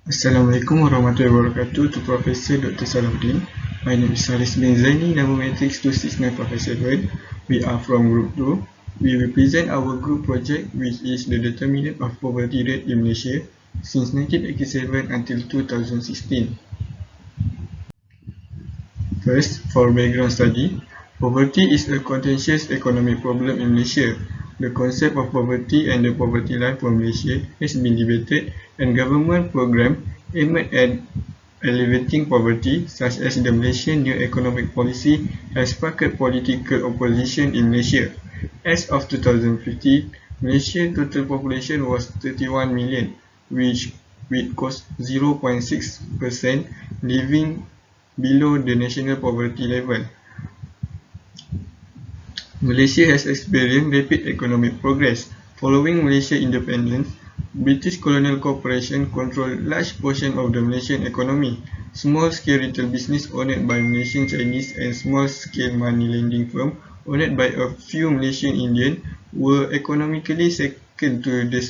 Assalamualaikum warahmatullahi wabarakatuh to Professor Dr. Salahuddin. My name is Haris bin ZAINI, NURULHUDA 26947. We are from Group 2. We represent our group project, which is the determinant of poverty rate in Malaysia since 1987 until 2016. First, for background study, poverty is a contentious economic problem in Malaysia. The concept of poverty and the poverty line for Malaysia has been debated, and government programs aimed at alleviating poverty, such as the Malaysian New Economic Policy, has sparked political opposition in Malaysia. As of 2015, Malaysian total population was 31 million, which cost 0.6% living below the national poverty level. Malaysia has experienced rapid economic progress. Following Malaysia's independence, British colonial corporations controlled large portions of the Malaysian economy. Small-scale retail business owned by Malaysian Chinese and small-scale money lending firms owned by a few Malaysian Indians were economically second to these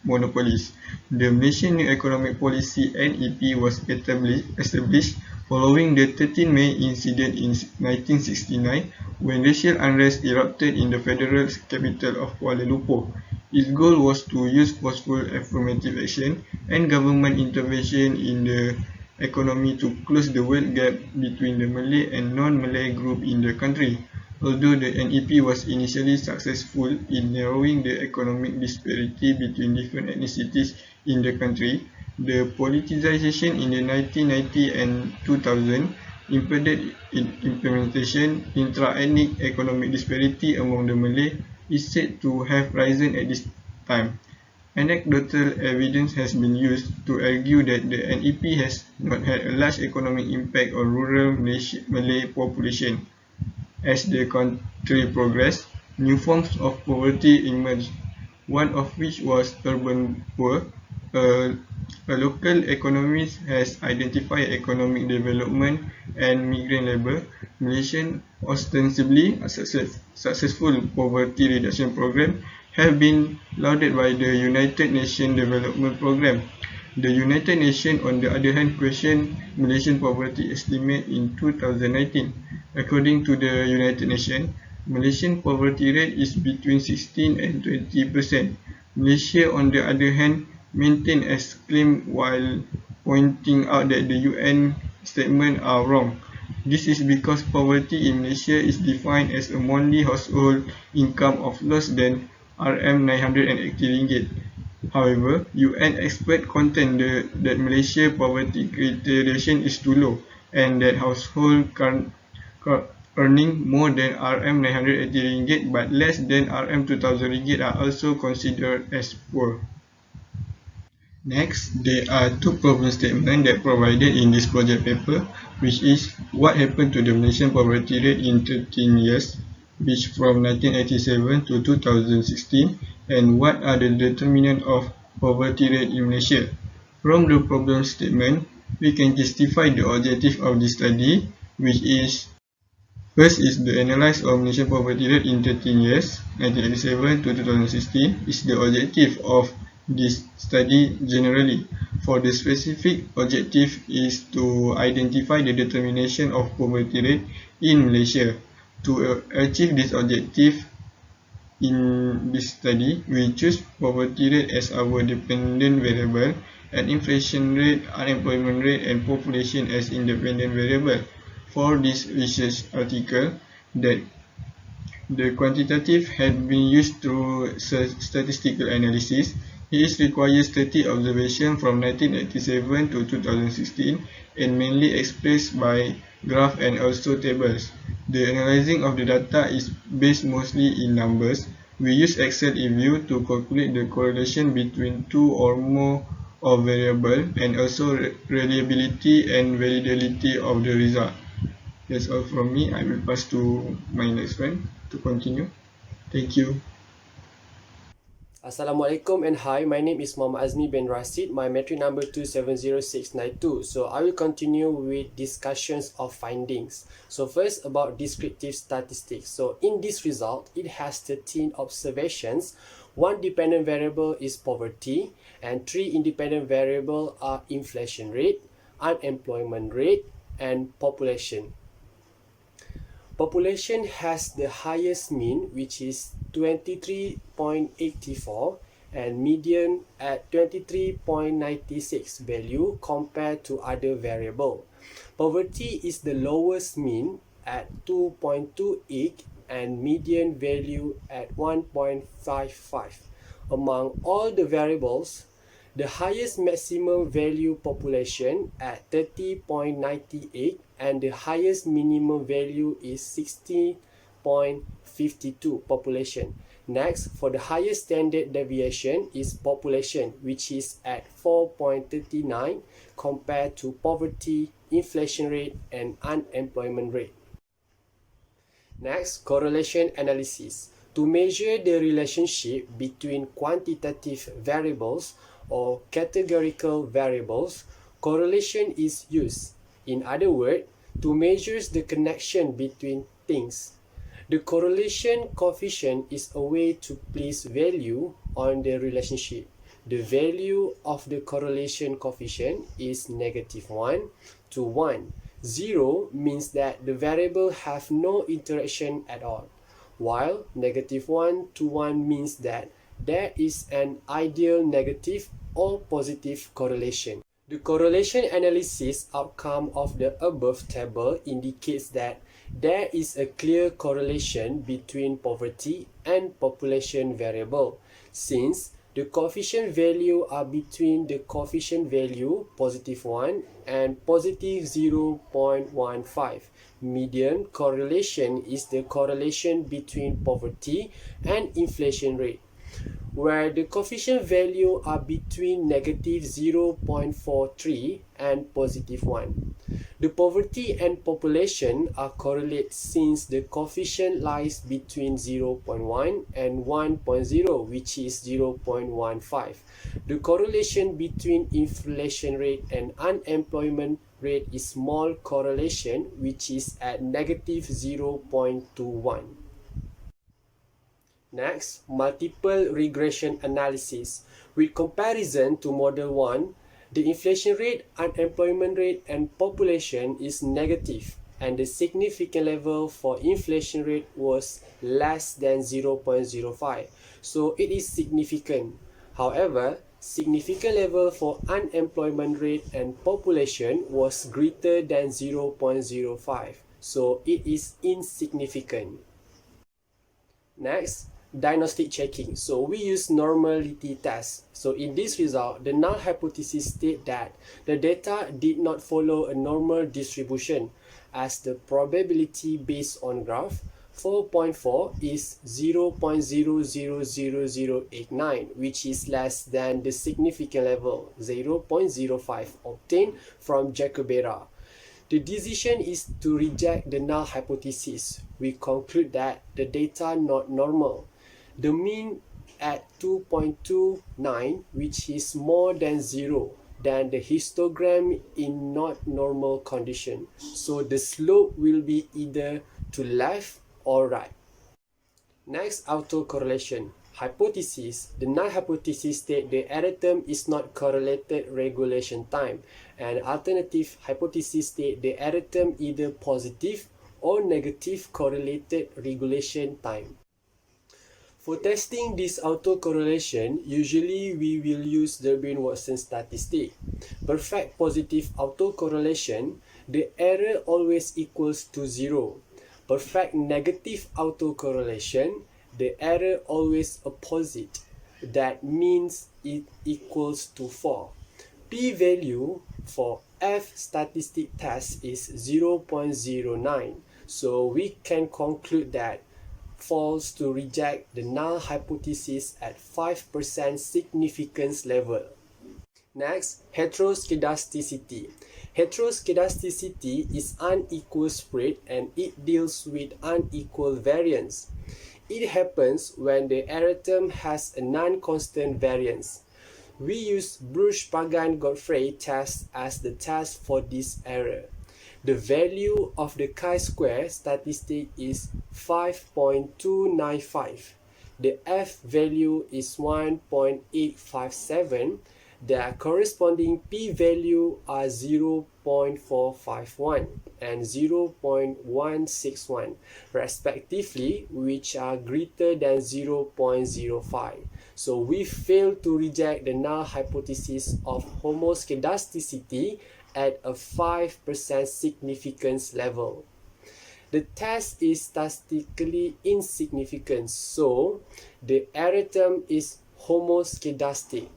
monopolies. The Malaysian New Economic Policy (NEP) was established following the 13 May incident in 1969 when racial unrest erupted in the federal capital of Kuala Lumpur. Its goal was to use forceful affirmative action and government intervention in the economy to close the wealth gap between the Malay and non-Malay groups in the country. Although the NEP was initially successful in narrowing the economic disparity between different ethnicities in the country, the politicization in the 1990 and 2000 impeded implementation. Intra-ethnic economic disparity among the Malay is said to have risen at this time. Anecdotal evidence has been used to argue that the NEP has not had a large economic impact on rural Malay population. As the country progressed, new forms of poverty emerged, one of which was urban poor. A, a local economist has identified economic development and migrant labour. Malaysian ostensibly successful poverty reduction program have been lauded by the United Nations Development Programme. The United Nations, on the other hand, questioned Malaysian poverty estimate in 2019. According to the United Nations, Malaysian poverty rate is between 16 and 20%. Malaysia, on the other hand, maintained as claimed while pointing out that the UN statements are wrong. This is because poverty in Malaysia is defined as a monthly household income of less than RM980. However, UN experts contend that Malaysia's poverty criterion is too low, and that households earning more than RM980 but less than RM2000 are also considered as poor. Next, there are two problem statements that provided in this project paper, which is what happened to the Malaysian poverty rate in 13 years, which from 1987 to 2016, and what are the determinants of poverty rate in Malaysia. From the problem statement, we can justify the objective of this study, which is first is the analysis of Malaysian poverty rate in 13 years, 1987 to 2016, is the objective of this study generally. For the specific objective is to identify the determination of poverty rate in Malaysia. To achieve this objective in this study, we choose poverty rate as our dependent variable and inflation rate, unemployment rate, and population as independent variable. For this research article, that the quantitative had been used through statistical analysis. It requires 30 observations from 1987 to 2016 and mainly expressed by graph and also tables. The analyzing of the data is based mostly in numbers. We use Excel view to calculate the correlation between two or more of variables and also reliability and validity of the result. That's all from me. I will pass to my next friend to continue. Thank you. Assalamualaikum and hi, my name is Muhammad AZMI bin RASID, my metric number 270692. So I will continue with discussions of findings. So first about descriptive statistics. So in this result, it has 13 observations One dependent variable is poverty, and three independent variables are inflation rate, unemployment rate, and population. Population has the highest mean, which is 23.84, and median at 23.96 value compared to other variable. Poverty is the lowest mean at 2.28 and median value at 1.55. Among all the variables, the highest maximum value population at 30.98 and the highest minimum value is 60.52 population. Next, for the highest standard deviation is population, which is at 4.39 compared to poverty, inflation rate, and unemployment rate. Next, correlation analysis. To measure the relationship between quantitative variables or categorical variables, correlation is used. In other words, to measure the connection between things. The correlation coefficient is a way to place value on the relationship. The value of the correlation coefficient is -1 to 1. 0 means that the variable have no interaction at all, while -1 to 1 means that there is an ideal negative or positive correlation. The correlation analysis outcome of the above table indicates that there is a clear correlation between poverty and population variable, since the coefficient value are between the coefficient value +1 and +0.15. Median correlation is the correlation between poverty and inflation rate, where the coefficient value are between -0.43 and +1. The poverty and population are correlated since the coefficient lies between 0.1 and 1.0, which is 0.15. The correlation between inflation rate and unemployment rate is small correlation, which is at -0.21. Next, multiple regression analysis. With comparison to Model 1, the inflation rate, unemployment rate, and population is negative, and the significant level for inflation rate was less than 0.05, so it is significant. However, significant level for unemployment rate and population was greater than 0.05, so it is insignificant. Next, diagnostic checking. So we use normality test. So in this result, the null hypothesis state that the data did not follow a normal distribution, as the probability based on graph 4.4 is 0.000089, which is less than the significant level 0.05 obtained from Jacobera. The decision is to reject the null hypothesis. We conclude that the data not normal. The mean at 2.29, which is more than 0 than the histogram in not normal condition. So the slope will be either to left or right. Next, autocorrelation. Hypothesis. The null hypothesis state the error term is not correlated regulation time, and alternative hypothesis state the error term either positive or negative correlated regulation time. For testing this autocorrelation, usually we will use Durbin-Watson statistic. Perfect positive autocorrelation, the error always equals to 0. Perfect negative autocorrelation, the error always opposite. That means it equals to 4. P-value for F statistic test is 0.09. So we can conclude that false to reject the null hypothesis at 5% significance level. Next, heteroskedasticity. Heteroskedasticity is unequal spread and it deals with unequal variance. It happens when the error term has a non-constant variance. We use Bruce-Pagan-Godfrey test as the test for this error. The value of the chi-square statistic is 5.295. the F value is 1.857, the corresponding P value are 0.451 and 0.161 respectively, which are greater than 0.05. So we fail to reject the null hypothesis of homoscedasticity at a 5% significance level. The test is statistically insignificant, so the error term is homoscedastic.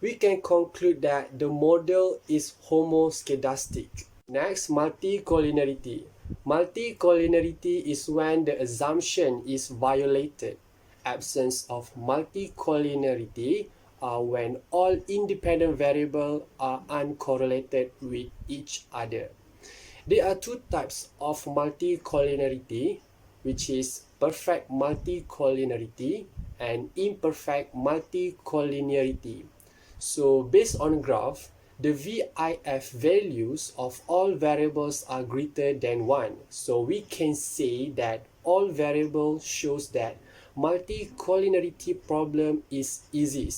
We can conclude that the model is homoscedastic. Next, multicollinearity. Multicollinearity is when the assumption is violated. Absence of multicollinearity are when all independent variables are uncorrelated with each other. There are two types of multicollinearity, which is perfect multicollinearity and imperfect multicollinearity. So based on graph, the VIF values of all variables are greater than 1. So we can say that all variables shows that multicollinearity problem is easy.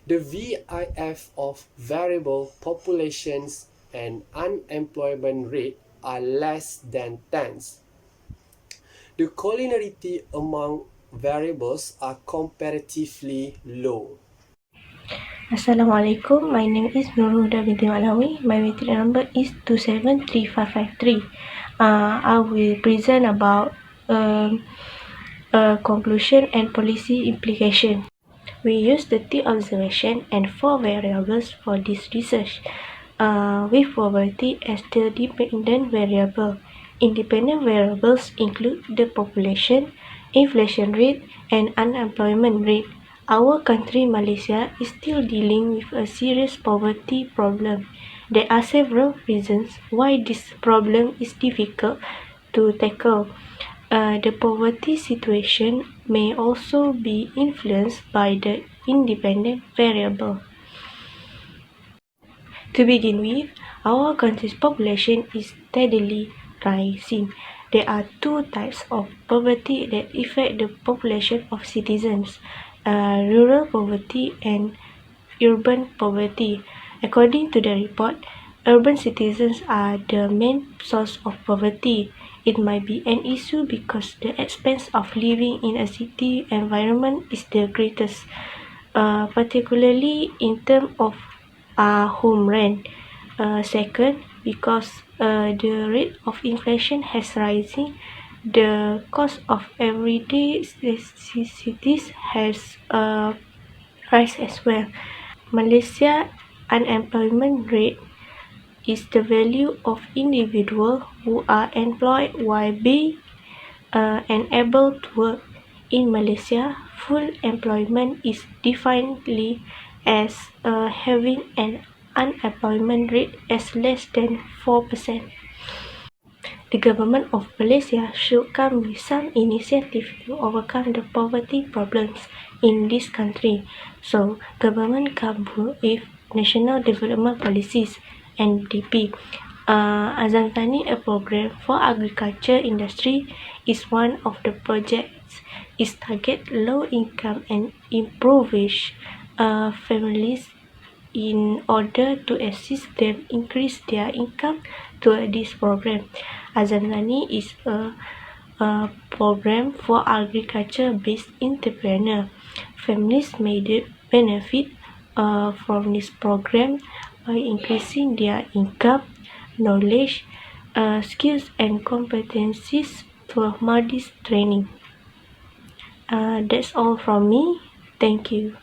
The VIF of variable populations and unemployment rate are less than 10. The collinearity among variables are comparatively low. Assalamualaikum, my name is NURULHUDA binti LAWI. My matric number is 273553. I will present about conclusion and policy implication. We use the T observation and 4 variables for this research, with poverty as the dependent variable. Independent variables include the population, inflation rate, and unemployment rate. Our country, Malaysia, is still dealing with a serious poverty problem. There are several reasons why this problem is difficult to tackle. The poverty situation may also be influenced by the independent variable. To begin with, our country's population is steadily rising. There are two types of poverty that affect the population of citizens: rural poverty and urban poverty. According to the report, urban citizens are the main source of poverty. It might be an issue because the expense of living in a city environment is the greatest, particularly in terms of home rent. Second, because the rate of inflation has risen, the cost of everyday necessities has rise as well. Malaysia unemployment rate is the value of individuals who are employed while being unable to work. In Malaysia, full employment is defined as having an unemployment rate as less than 4%. The government of Malaysia should come with some initiative to overcome the poverty problems in this country. So, government come with National Development Policies, NDP. ZAINI, a program for agriculture industry, is one of the projects. It target low income and impoverished families in order to assist them increase their income to this program. ZAINI is a program for agriculture-based entrepreneur. Families may benefit from this program by increasing their income, knowledge, skills and competencies through MADIS training. That's all from me. Thank you.